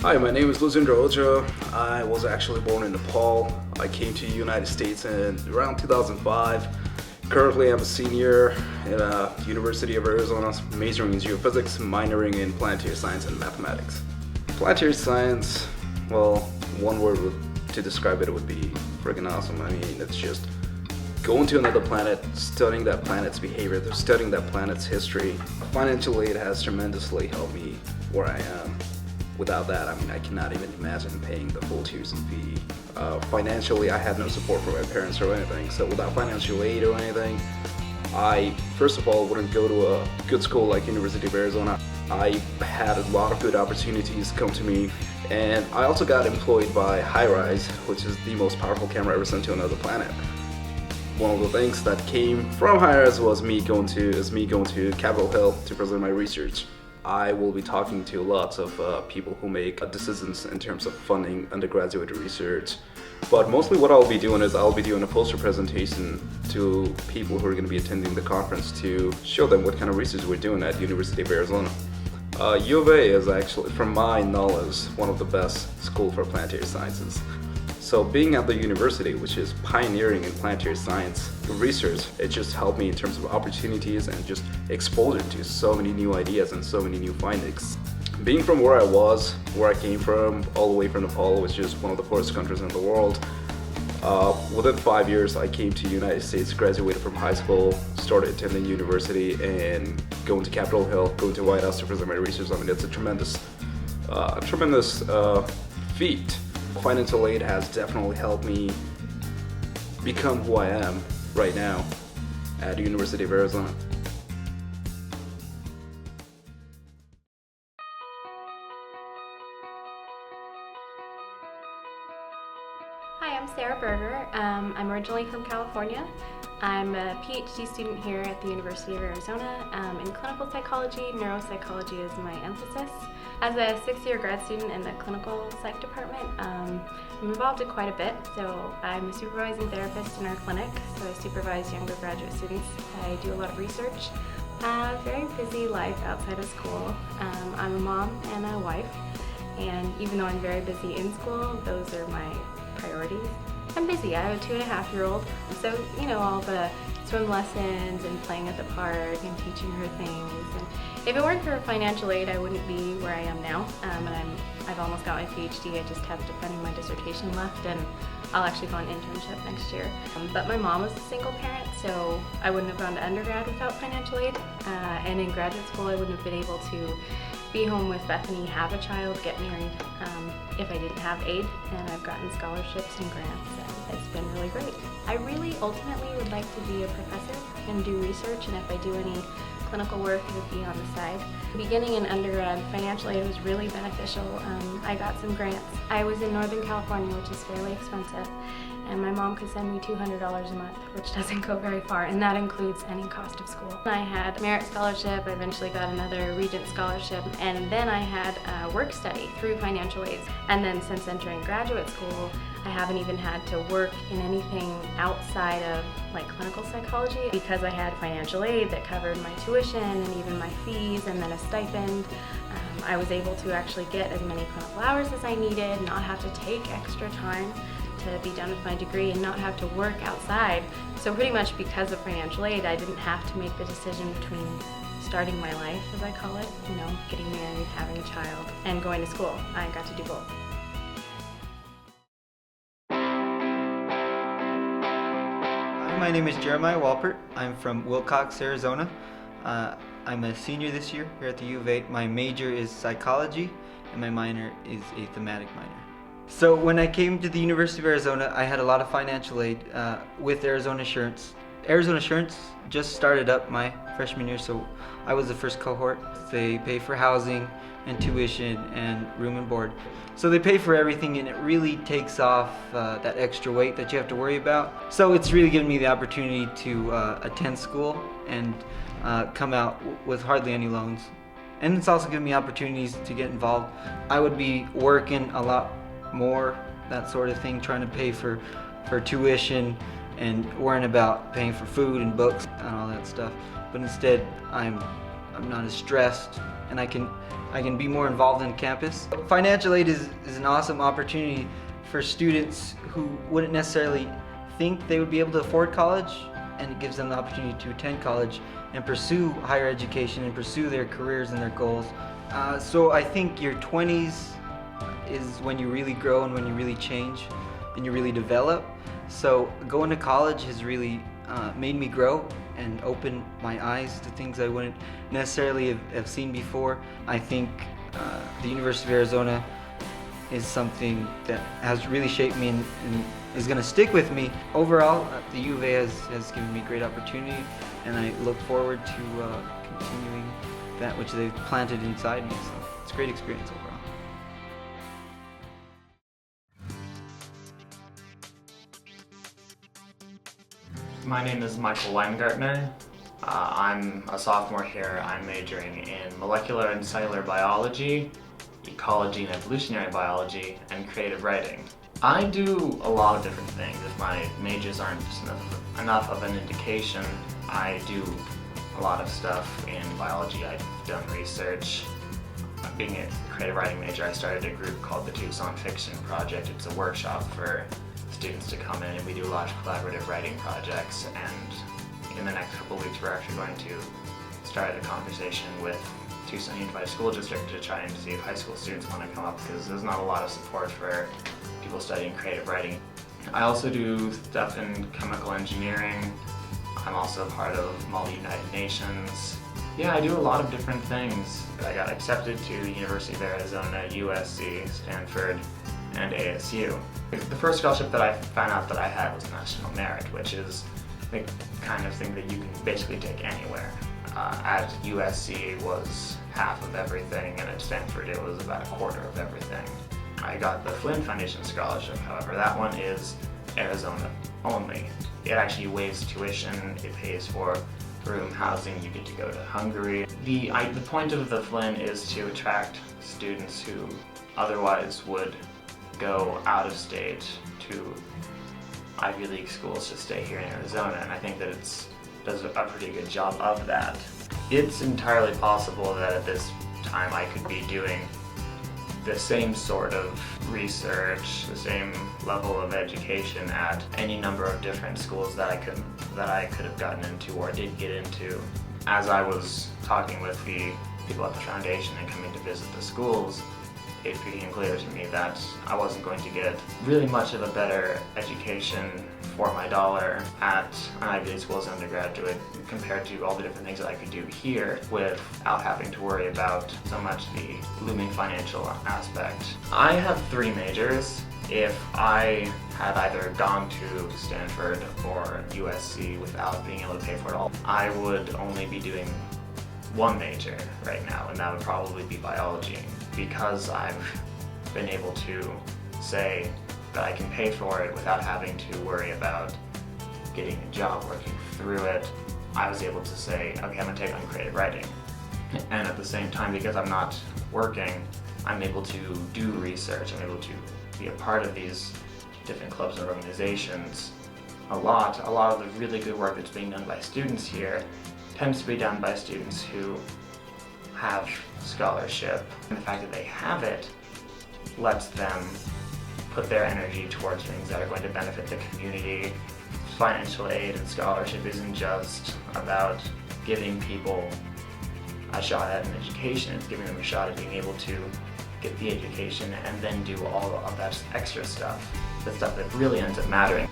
Hi, my name is Lucinder Ojo. I was actually born in Nepal. I came to the United States in around 2005. Currently, I'm a senior at University of Arizona, majoring in geophysics, minoring in planetary science and mathematics. Planetary science, well, one word to describe it would be freaking awesome. I mean, it's just going to another planet, studying that planet's behavior, studying that planet's history. Financially, it has tremendously helped me where I am. Without that, I mean, I cannot even imagine paying the full tuition fee. Financially, I had no support from my parents or anything, so without financial aid or anything, I, first of all, wouldn't go to a good school like University of Arizona. I had a lot of good opportunities come to me, and I also got employed by HiRise, which is the most powerful camera ever sent to another planet. One of the things that came from HiRise was me going to Capitol Hill to present my research. I will be talking to lots of people who make decisions in terms of funding undergraduate research. But mostly what I'll be doing is I'll be doing a poster presentation to people who are going to be attending the conference to show them what kind of research we're doing at University of Arizona. U of A is actually, from my knowledge, one of the best schools for planetary sciences. So being at the university, which is pioneering in planetary science research, it just helped me in terms of opportunities and just exposure to so many new ideas and so many new findings. Being from where I came from, all the way from Nepal, which is one of the poorest countries in the world, within 5 years I came to the United States, graduated from high school, started attending university and going to Capitol Hill, going to White House to present my research. I mean, it's a tremendous feat. Financial aid has definitely helped me become who I am right now at the University of Arizona. Hi, I'm Sarah Berger. I'm originally from California. I'm a PhD student here at the University of Arizona in clinical psychology. Neuropsychology is my emphasis. As a sixth-year grad student in the clinical psych department, I'm involved in quite a bit. So I'm a supervising therapist in our clinic, so I supervise younger graduate students. I do a lot of research. Very busy life outside of school. I'm a mom and a wife, and even though I'm very busy in school, those are my priorities. I'm busy. I have a 2.5-year-old, so all the swim lessons and playing at the park and teaching her things. And if it weren't for financial aid, I wouldn't be where I am now. And I've almost got my PhD. I just have defending my dissertation left, and I'll actually go on internship next year. But my mom was a single parent, so I wouldn't have gone to undergrad without financial aid. And in graduate school, I wouldn't have been able to be home with Bethany, have a child, get married, if I didn't have aid. And I've gotten scholarships and grants, and it's been really great. I really ultimately would like to be a professor and do research, and if I do any clinical work, it would be on the side. Beginning in undergrad, financial aid was really beneficial. I got some grants. I was in Northern California, which is fairly expensive, and my mom could send me $200 a month, which doesn't go very far, and that includes any cost of school. I had merit scholarship, I eventually got another Regent scholarship, and then I had a work study through financial aid. And then since entering graduate school, I haven't even had to work in anything outside of clinical psychology because I had financial aid that covered my tuition and even my fees and then a stipend. I was able to actually get as many clinical hours as I needed, not have to take extra time to be done with my degree and not have to work outside. So pretty much because of financial aid, I didn't have to make the decision between starting my life, as I call it, getting married, having a child, and going to school. I got to do both. Hi, my name is Jeremiah Walpert. I'm from Wilcox, Arizona. I'm a senior this year here at the U of A. My major is psychology, and my minor is a thematic minor. So when I came to the University of Arizona, I had a lot of financial aid with Arizona Assurance. Arizona Assurance just started up my freshman year, so I was the first cohort. They pay for housing and tuition and room and board. So they pay for everything, and it really takes off that extra weight that you have to worry about. So it's really given me the opportunity to attend school and come out with hardly any loans. And it's also given me opportunities to get involved. I would be working a lot more, that sort of thing, trying to pay for tuition and worrying about paying for food and books and all that stuff. But instead, I'm not as stressed and I can be more involved in campus. Financial aid is an awesome opportunity for students who wouldn't necessarily think they would be able to afford college, and it gives them the opportunity to attend college and pursue higher education and pursue their careers and their goals. So I think your 20s is when you really grow and when you really change and you really develop. So going to college has really made me grow and open my eyes to things I wouldn't necessarily have seen before. I think the University of Arizona is something that has really shaped me and is going to stick with me. Overall, the U of A has given me great opportunity, and I look forward to continuing that which they've planted inside me. So it's a great experience overall. My name is Michael Weingartner. I'm a sophomore here. I'm majoring in molecular and cellular biology, ecology and evolutionary biology, and creative writing. I do a lot of different things. If my majors aren't enough of an indication, I do a lot of stuff in biology. I've done research. Being a creative writing major, I started a group called the Tucson Fiction Project. It's a workshop for students to come in, and we do a lot of collaborative writing projects. And in the next couple of weeks, we're actually going to start a conversation with Tucson Unified School District to try and see if high school students want to come up, because there's not a lot of support for people studying creative writing. I also do stuff in chemical engineering. I'm also part of MALL United Nations. Yeah, I do a lot of different things. I got accepted to the University of Arizona, USC, Stanford, and ASU. The first scholarship that I found out that I had was National Merit, which is the kind of thing that you can basically take anywhere. At USC it was half of everything, and at Stanford it was about a quarter of everything. I got the Flynn Foundation Scholarship, however. That one is Arizona only. It actually waives tuition, it pays for room, housing, you get to go to Hungary. The point of the Flynn is to attract students who otherwise would go out of state to Ivy League schools to stay here in Arizona, and I think that it does a pretty good job of that. It's entirely possible that at this time I could be doing the same sort of research, the same level of education at any number of different schools that I could have gotten into or did get into. As I was talking with the people at the foundation and coming to visit the schools, it became clear to me that I wasn't going to get really much of a better education for my dollar at an Ivy League school as an undergraduate compared to all the different things that I could do here without having to worry about so much the looming financial aspect. I have 3 majors. If I had either gone to Stanford or USC without being able to pay for it all, I would only be doing 1 major right now, and that would probably be biology. Because I've been able to say that I can pay for it without having to worry about getting a job working through it, I was able to say, okay, I'm gonna take on creative writing. And at the same time, because I'm not working, I'm able to do research, I'm able to be a part of these different clubs and organizations. A lot of the really good work that's being done by students here tends to be done by students who have scholarship, and the fact that they have it lets them put their energy towards things that are going to benefit the community. Financial aid and scholarship isn't just about giving people a shot at an education, it's giving them a shot at being able to get the education and then do all of that extra stuff, the stuff that really ends up mattering.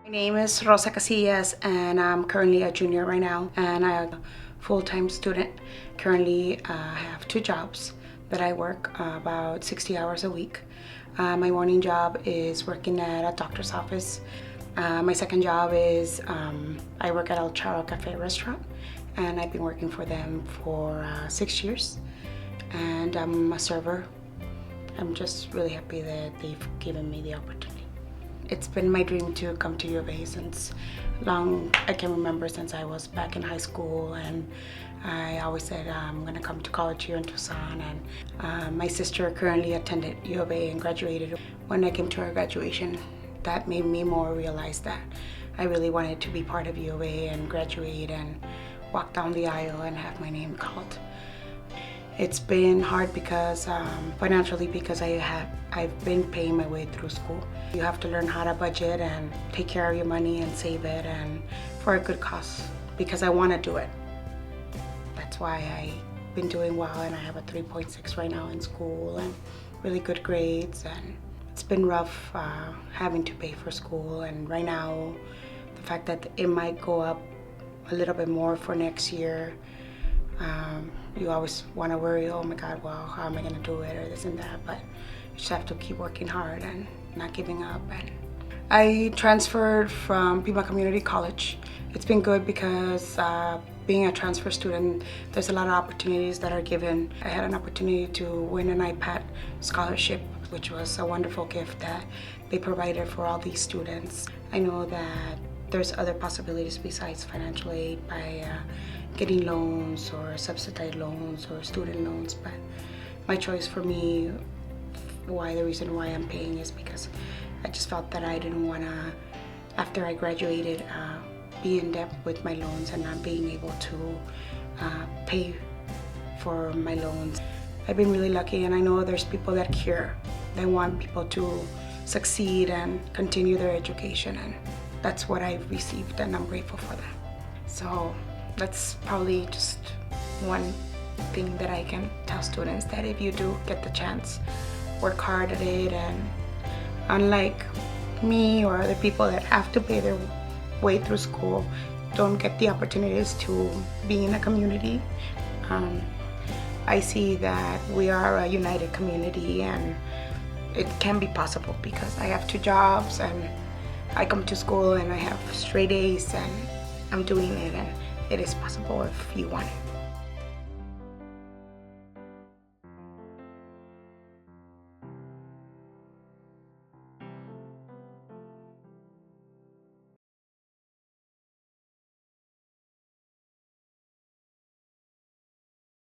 My name is Rosa Casillas, and I'm currently a junior right now, and I'm a full-time student. Currently, I have 2 jobs that I work about 60 hours a week. My morning job is working at a doctor's office. My second job is I work at El Charro Cafe restaurant, and I've been working for them for 6 years, and I'm a server. I'm just really happy that they've given me the opportunity. It's been my dream to come to U of A since I can remember, since I was back in high school, and I always said I'm gonna come to college here in Tucson. And my sister currently attended U of A and graduated. When I came to her graduation, that made me more realize that I really wanted to be part of U of A and graduate and walk down the aisle and have my name called. It's been hard because financially, because I've been paying my way through school. You have to learn how to budget and take care of your money and save it, and for a good cause, because I want to do it. That's why I've been doing well, and I have a 3.6 right now in school and really good grades. And it's been rough having to pay for school, and right now the fact that it might go up a little bit more for next year. You always want to worry, oh my God, well, how am I going to do it, or this and that, but you just have to keep working hard and not giving up. And I transferred from Pima Community College. It's been good because being a transfer student, there's a lot of opportunities that are given. I had an opportunity to win an iPad scholarship, which was a wonderful gift that they provided for all these students. I know that there's other possibilities besides financial aid by getting loans or subsidized loans or student loans, but my choice for me, the reason why I'm paying is because I just felt that I didn't want to, after I graduated, be in debt with my loans and not being able to pay for my loans. I've been really lucky, and I know there's people that care. They want people to succeed and continue their education, and that's what I've received, and I'm grateful for that. So that's probably just one thing that I can tell students, that if you do get the chance, work hard at it, and unlike me or other people that have to pay their way through school, don't get the opportunities to be in a community. I see that we are a united community, and it can be possible because I have 2 jobs and I come to school and I have straight A's, and I'm doing it, and it is possible if you want it.